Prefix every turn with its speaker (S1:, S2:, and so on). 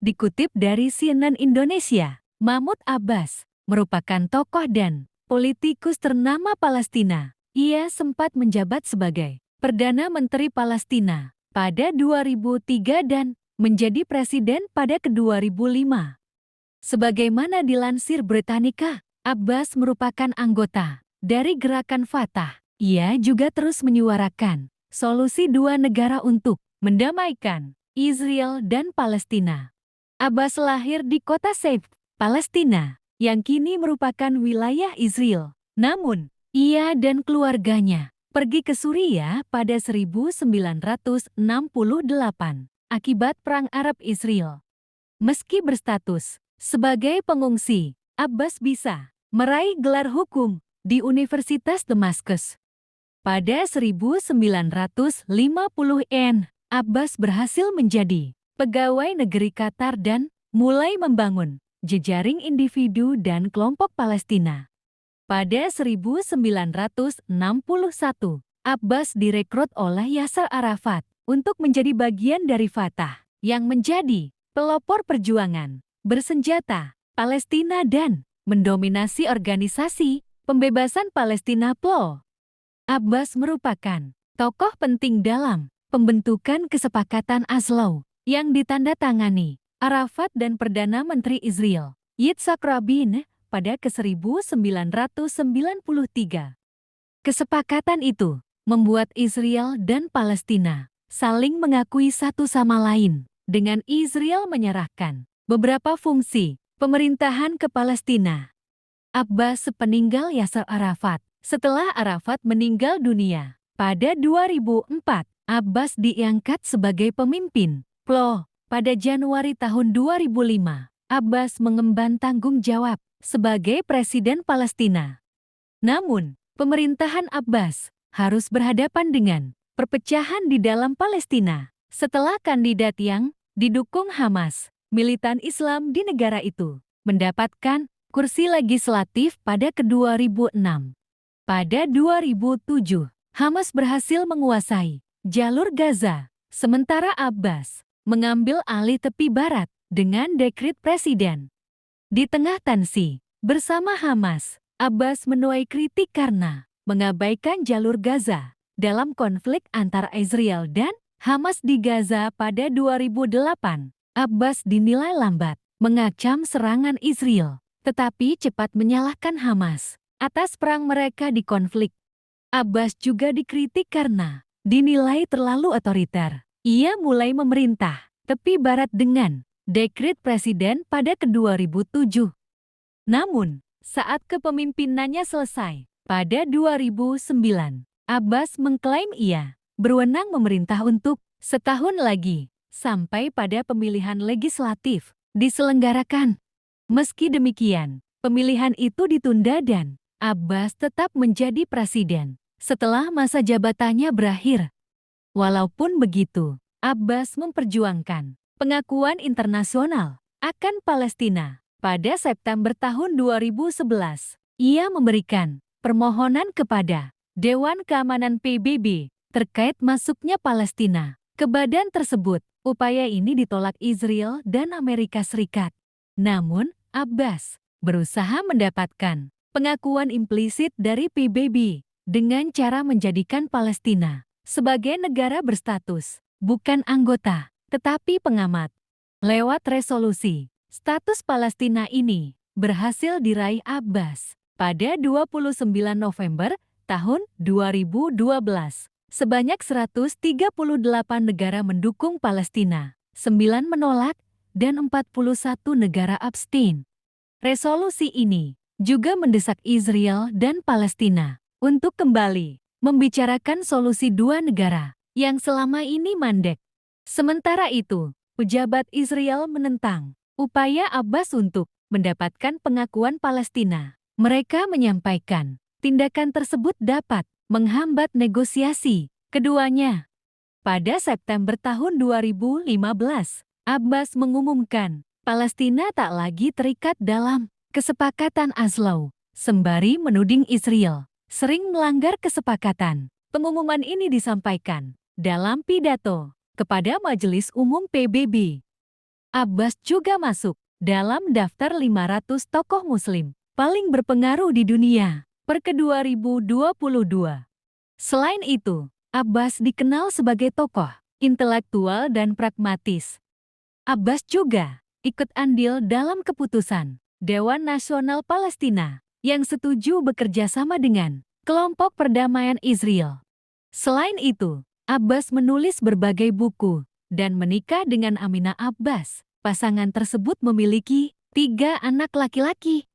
S1: Dikutip dari CNN Indonesia, Mahmud Abbas merupakan tokoh dan politikus ternama Palestina. Ia sempat menjabat sebagai Perdana Menteri Palestina pada 2003 dan menjadi presiden pada ke-2005. Sebagaimana dilansir Britannica, Abbas merupakan anggota dari gerakan Fatah. Ia juga terus menyuarakan solusi dua negara untuk mendamaikan Israel dan Palestina. Abbas lahir di kota Saif, Palestina, yang kini merupakan wilayah Israel. Namun, ia dan keluarganya pergi ke Suriah pada 1968 akibat Perang Arab-Israel. Meski berstatus sebagai pengungsi, Abbas bisa meraih gelar hukum di Universitas Damaskus. Pada 1950-an, Abbas berhasil menjadi pegawai negeri Qatar dan mulai membangun jejaring individu dan kelompok Palestina. Pada 1961, Abbas direkrut oleh Yasser Arafat untuk menjadi bagian dari Fatah yang menjadi pelopor perjuangan bersenjata Palestina dan mendominasi organisasi pembebasan Palestina PLO. Abbas merupakan tokoh penting dalam pembentukan kesepakatan Oslo yang ditandatangani Arafat dan Perdana Menteri Israel Yitzhak Rabin pada ke-1993. Kesepakatan itu membuat Israel dan Palestina saling mengakui satu sama lain, dengan Israel menyerahkan beberapa fungsi pemerintahan ke Palestina. Abbas sepeninggal Yasser Arafat. Setelah Arafat meninggal dunia pada 2004, Abbas diangkat sebagai pemimpin PLO. Pada Januari tahun 2005, Abbas mengemban tanggung jawab sebagai Presiden Palestina. Namun, pemerintahan Abbas harus berhadapan dengan perpecahan di dalam Palestina setelah kandidat yang didukung Hamas, militan Islam di negara itu, mendapatkan kursi legislatif pada ke-2006. Pada 2007, Hamas berhasil menguasai jalur Gaza, sementara Abbas mengambil alih tepi barat dengan dekret presiden. Di tengah tensi bersama Hamas, Abbas menuai kritik karena mengabaikan jalur Gaza dalam konflik antara Israel dan Hamas di Gaza pada 2008. Abbas dinilai lambat mengacam serangan Israel, tetapi cepat menyalahkan Hamas atas perang mereka di konflik. Abbas juga dikritik karena dinilai terlalu otoriter. Ia mulai memerintah tepi barat dengan dekret presiden pada ke-2007. Namun, saat kepemimpinannya selesai pada 2009, Abbas mengklaim ia berwenang memerintah untuk setahun lagi sampai pada pemilihan legislatif diselenggarakan. Meski demikian, pemilihan itu ditunda dan Abbas tetap menjadi presiden setelah masa jabatannya berakhir. Walaupun begitu, Abbas memperjuangkan pengakuan internasional akan Palestina. Pada September tahun 2011, ia memberikan permohonan kepada Dewan Keamanan PBB terkait masuknya Palestina ke badan tersebut. Upaya ini ditolak Israel dan Amerika Serikat. Namun, Abbas berusaha mendapatkan pengakuan implisit dari PBB dengan cara menjadikan Palestina sebagai negara berstatus, bukan anggota, tetapi pengamat. Lewat resolusi, status Palestina ini berhasil diraih Abbas pada 29 November tahun 2012. Sebanyak 138 negara mendukung Palestina, 9 menolak, dan 41 negara abstain. Resolusi ini juga mendesak Israel dan Palestina untuk kembali membicarakan solusi dua negara yang selama ini mandek. Sementara itu, pejabat Israel menentang upaya Abbas untuk mendapatkan pengakuan Palestina. Mereka menyampaikan tindakan tersebut dapat menghambat negosiasi keduanya. Pada September tahun 2015, Abbas mengumumkan Palestina tak lagi terikat dalam kesepakatan Oslo, sembari menuding Israel sering melanggar kesepakatan. Pengumuman ini disampaikan dalam pidato kepada Majelis Umum PBB. Abbas juga masuk dalam daftar 500 tokoh muslim paling berpengaruh di dunia per ke 2022. Selain itu, Abbas dikenal sebagai tokoh intelektual dan pragmatis. Abbas juga ikut andil dalam keputusan Dewan Nasional Palestina yang setuju bekerja sama dengan kelompok perdamaian Israel. Selain itu, Abbas menulis berbagai buku dan menikah dengan Aminah Abbas. Pasangan tersebut memiliki 3 anak laki-laki.